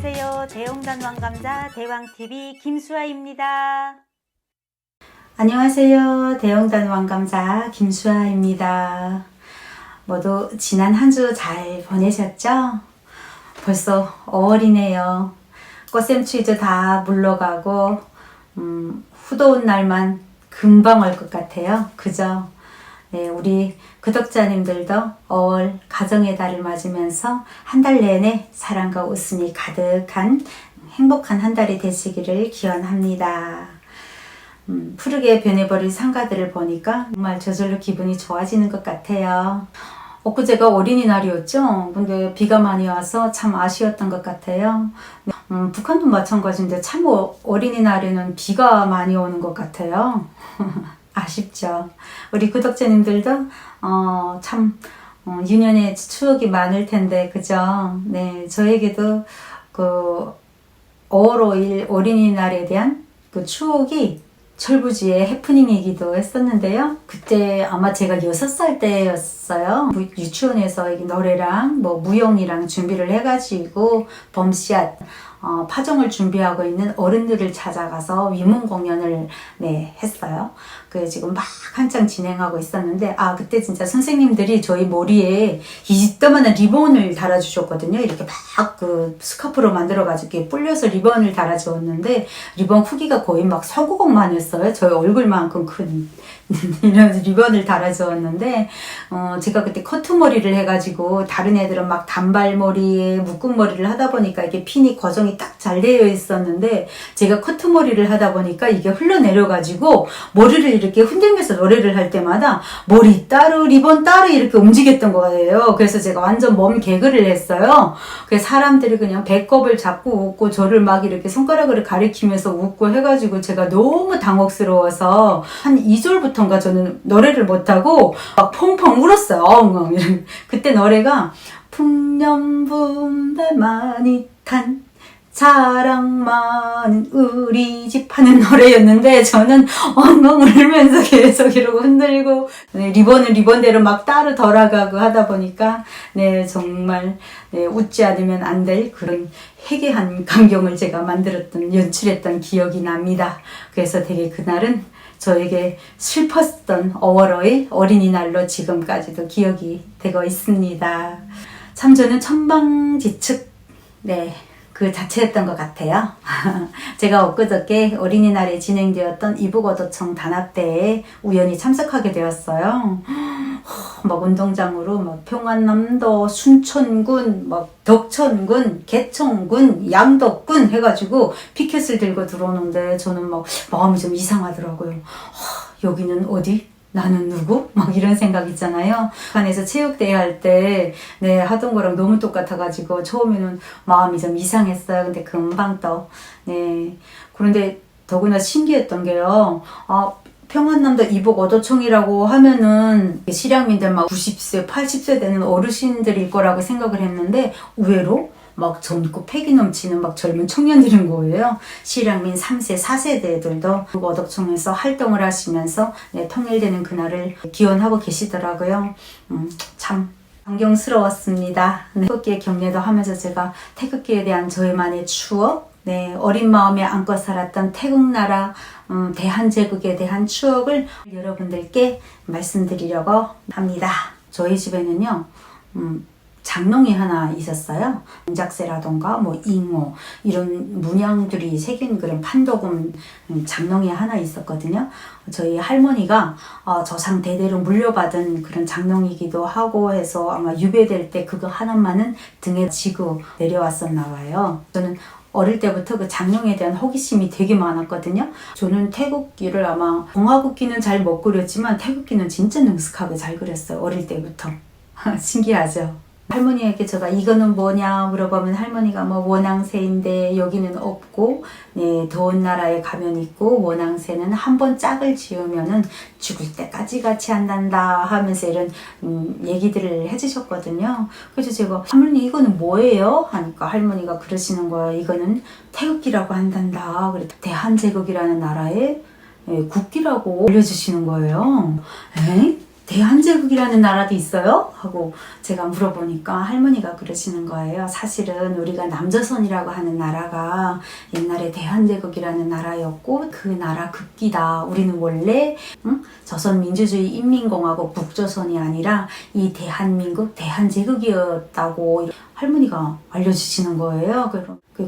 안녕하세요. 대홍단 왕감자 대왕TV 김수아입니다. 안녕하세요. 대홍단 왕감자 김수아입니다. 모두 지난 한 주 잘 보내셨죠? 벌써 5월이네요. 꽃샘추위도 다 물러가고 후더운 날만 금방 올 것 같아요. 그죠? 네, 우리 구독자님들도 5월 가정의 달을 맞으면서 한 달 내내 사랑과 웃음이 가득한 행복한 한 달이 되시기를 기원합니다. 푸르게 변해버린 상가들을 보니까 정말 저절로 기분이 좋아지는 것 같아요. 엊그제가 어린이날이었죠. 근데 비가 많이 와서 참 아쉬웠던 것 같아요. 북한도 마찬가지인데 참 어린이날에는 비가 많이 오는 것 같아요. 아쉽죠. 우리 구독자님들도 참 유년의 추억이 많을 텐데 그죠? 네, 저에게도 그 5월 5일 어린이날에 대한 그 추억이 철부지의 해프닝이기도 했었는데요. 그때 아마 제가 6살 때였어요. 유치원에서 노래랑 무용이랑 준비를 해가지고 범씨앗 파종을 준비하고 있는 어른들을 찾아가서 위문 공연을 했어요. 그 지금 막 한창 진행하고 있었는데 그때 진짜 선생님들이 저희 머리에 이따만한 리본을 달아주셨거든요. 이렇게 막 그 스카프로 만들어가지고 이렇게 불려서 리본을 달아주었는데 리본 크기가 거의 막 소구공만 했어요. 저희 얼굴만큼 큰 이런 리본을 달아주었는데 제가 그때 커트머리를 해가지고 다른 애들은 막 단발머리에 묶음머리를 하다 보니까 이게 핀이 고정이 딱 잘 되어 있었는데 제가 커트머리를 하다 보니까 이게 흘러내려가지고 머리를 이렇게 흔들면서 노래를 할 때마다 머리 따로 리본 따로 이렇게 움직였던 거예요. 그래서 제가 완전 몸 개그를 했어요. 그래서 사람들이 그냥 배꼽을 잡고 웃고 저를 막 이렇게 손가락으로 가리키면서 웃고 해가지고 제가 너무 당혹스러워서 한 2절부터인가 저는 노래를 못하고 막 펑펑 울었어요. 엉엉. 그때 노래가 풍년분배 많이 탄 자랑 많은 우리 집 하는 노래였는데 저는 엉엉 울면서 계속 이러고 흔들고 리본은 리본대로 막 따로 돌아가고 하다 보니까 정말 웃지 않으면 안 될 그런 해괴한 광경을 제가 연출했던 기억이 납니다. 그래서 되게 그날은 저에게 슬펐던 5월 5일 어린이날로 지금까지도 기억이 되고 있습니다. 참 저는 천방지축 그 자체였던 것 같아요. 제가 엊그저께 어린이날에 진행되었던 이북어도청 단합대회에 우연히 참석하게 되었어요. 막 운동장으로 막 평안남도, 순천군, 막 덕천군, 개천군, 양덕군 해가지고 피켓을 들고 들어오는데 저는 막 마음이 좀 이상하더라고요. 여기는 어디? 나는 누구? 막 이런 생각 있잖아요. 북한에서 체육대회 할 때 하던 거랑 너무 똑같아가지고 처음에는 마음이 좀 이상했어요. 근데 금방 또 그런데 더구나 신기했던 게요. 평안남도 이북어도청이라고 하면은 실향민들 막 90세, 80세 되는 어르신들일 거라고 생각을 했는데 의외로 막 젊고 패기 넘치는 막 젊은 청년들인 거예요. 실향민 3세, 4세대들도 어덕청에서 활동을 하시면서 통일되는 그날을 기원하고 계시더라고요. 참 감격스러웠습니다. 태극기의 경례도 하면서 제가 태극기에 대한 저희만의 추억, 어린 마음에 안고 살았던 태국나라 대한제국에 대한 추억을 여러분들께 말씀드리려고 합니다. 저희 집에는요. 장롱이 하나 있었어요. 문작새라던가 잉어 이런 문양들이 새긴 그런 판도금 장롱이 하나 있었거든요. 저희 할머니가 조상 대대로 물려받은 그런 장롱이기도 하고 해서 아마 유배될 때 그거 하나만은 등에 지고 내려왔었나 봐요. 저는 어릴 때부터 그 장롱에 대한 호기심이 되게 많았거든요. 저는 태국기를 아마 공화국기는 잘 못 그렸지만 태국기는 진짜 능숙하게 잘 그렸어요. 어릴 때부터. 신기하죠? 할머니에게 제가 이거는 뭐냐 물어보면 할머니가 원앙새인데 여기는 없고 더운 나라에 가면 있고 원앙새는 한 번 짝을 지으면은 죽을 때까지 같이 한단다 하면서 이런 얘기들을 해주셨거든요. 그래서 제가 할머니 이거는 뭐예요? 하니까 할머니가 그러시는 거예요. 이거는 태극기라고 한단다. 그래 대한제국이라는 나라의 국기라고 알려주시는 거예요. 대한제국이라는 나라도 있어요? 하고 제가 물어보니까 할머니가 그러시는 거예요. 사실은 우리가 남조선이라고 하는 나라가 옛날에 대한제국이라는 나라였고 그 나라 급기다. 우리는 원래 조선민주주의 인민공화국 북조선이 아니라 이 대한민국 대한제국이었다고 할머니가 알려주시는 거예요.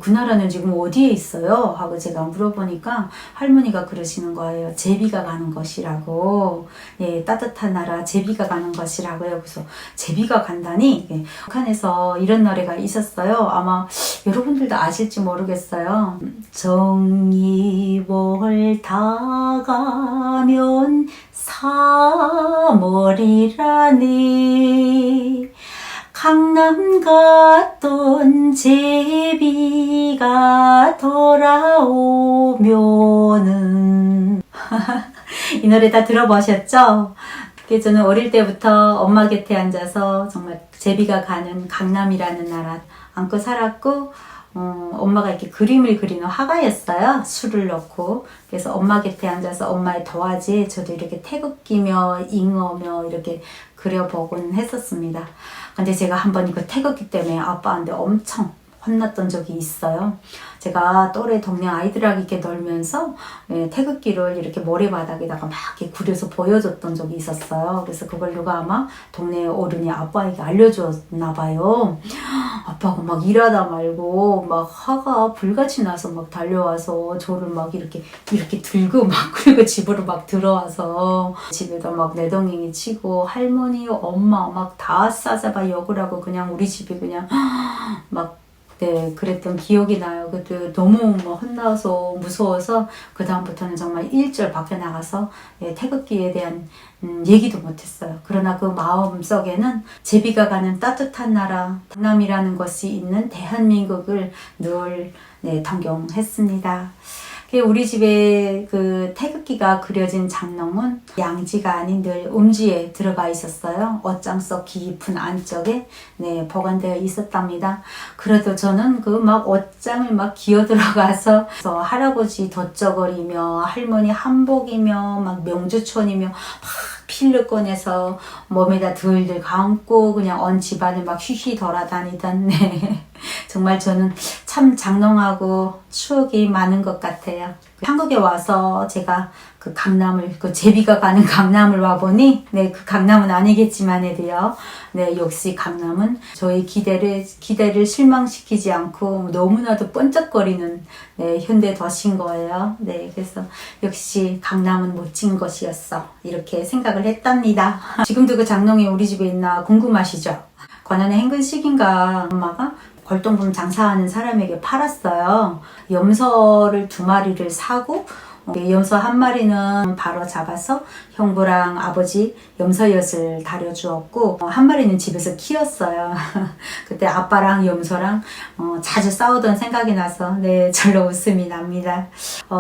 그 나라는 지금 어디에 있어요? 하고 제가 물어보니까 할머니가 그러시는 거예요. 제비가 가는 것이라고. 예, 따뜻한 나라 제비가 가는 것이라고요. 그래서 제비가 간다니. 예, 북한에서 이런 노래가 있었어요. 아마 여러분들도 아실지 모르겠어요. 정이월 다 가면 3월이라니 강남 갔던 제비가 돌아오면은 이 노래 다 들어보셨죠? 저는 어릴 때부터 엄마 곁에 앉아서 정말 제비가 가는 강남이라는 나라 안고 살았고 엄마가 이렇게 그림을 그리는 화가였어요. 술을 넣고. 그래서 엄마 곁에 앉아서 엄마의 도화지에 저도 이렇게 태극기며 잉어며 이렇게 그려보곤 했었습니다. 근데 제가 한번 이거 태극기 때문에 아빠한테 엄청 혼났던 적이 있어요. 제가 또래 동네 아이들하고 이렇게 놀면서 태극기를 이렇게 모래바닥에다가 막 이렇게 구려서 보여줬던 적이 있었어요. 그래서 그걸 누가 아마 동네 어른이 아빠에게 알려줬나 봐요. 아빠가 막 일하다 말고 막 화가 불같이 나서 막 달려와서 저를 막 이렇게 들고 막 그리고 집으로 막 들어와서 집에다 막 내동댕이 치고 할머니, 엄마 막 다 싸잡아 욕을 하고 그냥 우리 집이 그냥 막 네, 그랬던 기억이 나요. 그때 너무 혼나서 무서워서 그 다음부터는 정말 일절 밖에 나가서 태극기에 대한 얘기도 못했어요. 그러나 그 마음 속에는 제비가 가는 따뜻한 나라 강남이라는 것이 있는 대한민국을 늘 동경했습니다. 우리 집에 그 태극기가 그려진 장롱은 양지가 아닌 늘 음지에 들어가 있었어요. 옷장 속 깊은 안쪽에 보관되어 있었답니다. 그래도 저는 그 막 옷장을 막 기어 들어가서 할아버지 덧저거리며 할머니 한복이며 막 명주촌이며 막 필름 꺼내서 몸에다 들들 감고 그냥 온 집안을 막 휘휘 돌아다니던 정말 저는 참 장롱하고 추억이 많은 것 같아요. 한국에 와서 제가 그 강남을, 그 제비가 가는 강남을 와보니, 그 강남은 아니겠지만에도요. 역시 강남은 저의 기대를 실망시키지 않고 너무나도 번쩍거리는 현대 도시인 거예요. 그래서 역시 강남은 멋진 것이었어. 이렇게 생각을 했답니다. 지금도 그 장롱이 우리 집에 있나 궁금하시죠? 권한의 행근식인가 엄마가 골동품 장사하는 사람에게 팔았어요. 염소를 2마리를 사고 염소 1마리는 바로 잡아서 형부랑 아버지 염소엿을 다려주었고 1마리는 집에서 키웠어요. 그때 아빠랑 염소랑 자주 싸우던 생각이 나서 절로 웃음이 납니다.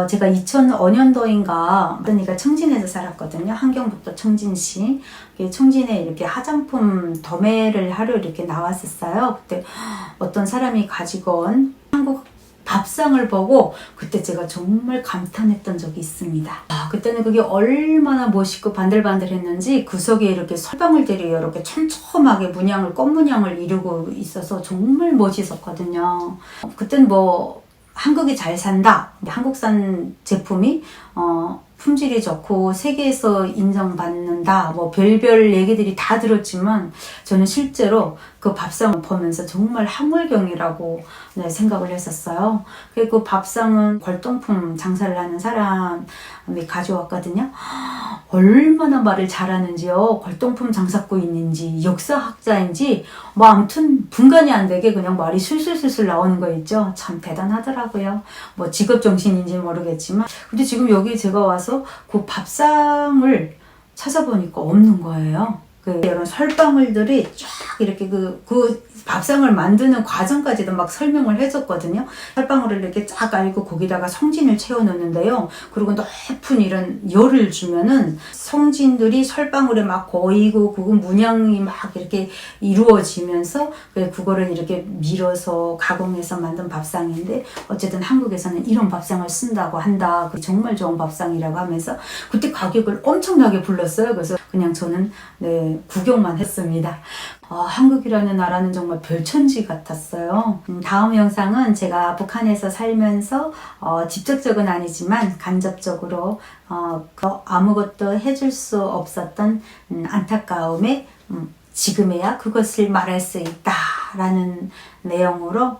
제가 2005년도인가 언니가 청진에서 살았거든요. 한경북도 청진시. 청진에 이렇게 화장품 도매를 하러 이렇게 나왔었어요. 그때 어떤 사람이 가지고 온 한국 밥상을 보고 그때 제가 정말 감탄했던 적이 있습니다. 그때는 그게 얼마나 멋있고 반들반들했는지 그 속에 이렇게 솔방울들이 이렇게 촘촘하게 문양을 꽃문양을 이루고 있어서 정말 멋있었거든요. 그때는 한국이 잘 산다. 한국산 제품이 품질이 좋고 세계에서 인정받는다. 별별 얘기들이 다 들었지만 저는 실제로 그 밥상을 보면서 정말 학물경이라고 생각을 했었어요. 그리고 그 밥상은 골동품 장사를 하는 사람이 가져왔거든요. 얼마나 말을 잘하는지요. 골동품 장사꾼인지 역사학자인지 아무튼 분간이 안 되게 그냥 말이 술술술술 나오는 거 있죠. 참 대단하더라고요. 직업정신인지 모르겠지만 근데 지금 여기 제가 와서 그 밥상을 찾아보니까 없는 거예요. 이런 솔방울들이 쫙 이렇게 그 밥상을 만드는 과정까지도 막 설명을 해줬거든요. 솔방울을 이렇게 쫙 알고 거기다가 성진을 채워놓는데요. 그리고 높은 이런 열을 주면은 성진들이 솔방울에 막 고이고 그거 문양이 막 이렇게 이루어지면서 그거를 이렇게 밀어서 가공해서 만든 밥상인데 어쨌든 한국에서는 이런 밥상을 쓴다고 한다. 정말 좋은 밥상이라고 하면서 그때 가격을 엄청나게 불렀어요. 그래서 그냥 저는 구경만 했습니다. 한국이라는 나라는 정말 별천지 같았어요. 다음 영상은 제가 북한에서 살면서 직접적은 아니지만 간접적으로 아무것도 해줄 수 없었던 안타까움에 지금에야 그것을 말할 수 있다라는 내용으로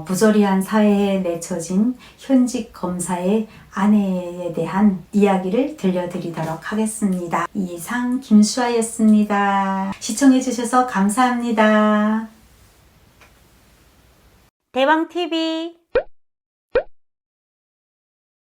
부조리한 사회에 내쳐진 현직 검사의 아내에 대한 이야기를 들려드리도록 하겠습니다. 이상 김수아였습니다. 시청해주셔서 감사합니다. 대왕TV